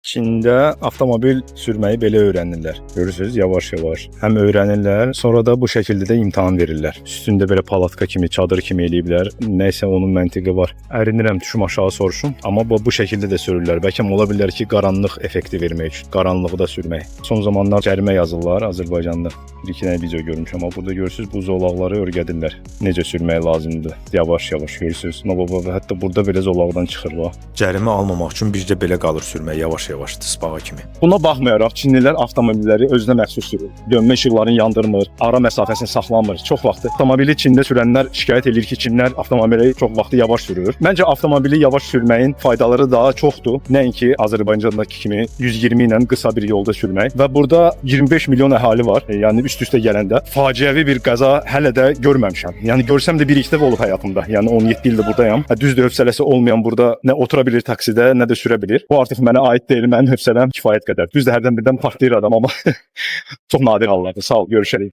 Çində avtomobil sürməyi belə öyrənirlər. Görürsüz, yavaş-yavaş. Həm öyrənirlər, sonra da bu şəkildə də imtahan verirlər. Üstündə belə palatka kimi, çadır kimi eləyiblər. Nəysə onun məntiqi var. Ərinirəm, düşüm aşağı soruşum. Amma bu şəkildə də sürürlər. Bəlkə ola bilər ki, qaranlıq effekti vermək üçün, qaranlıqda sürmək. Son zamanlar cərimə yazırlar Azərbaycanda. Bir-iki dənə video görmüşəm, amma burada görürsüz bu zolaqları öyrədirlər. Necə sürmək lazımdır. Yavaş-yavaş görürsüz. Hətta burada belə zolaqdan çıxır bax. Cərimə almamaq üçün bircə belə qalır sürmək yavaş-yavaş tısbağa kimi. Buna baxmayaraq Çinlilər avtomobilləri özünə məxsus sürür. Dönmə işıqlarını yandırmır, ara məsafəsini saxlamır. Çox vaxt avtomobili Çində sürənlər şikayət edir ki, Çinlər avtomobili çox vaxt yavaş sürür. Məncə avtomobili yavaş sürməyin faydaları daha çoxdur. Nəinki Azərbaycandakı kimi 120 ilə qısa bir yolda sürmək. Və burada 25 milyon əhali var. Yəni üst-üstə gələndə faciəvi bir qəza hələ də görməmişəm. Yəni görsəm də bir-iki dəfə olub həyatımda. Yəni 17 ildir buradayam. Düzdür, hövsələsi olmayan burada nə otura bilir taksidə, nə də sürə bilir. Bu artıq mənə aid deyil. Mənim hövsələm kifayət qədər. Düzdür, hərdən birdən partlayır adam, amma çox nadir hallardır. Sağ ol, görüşərik.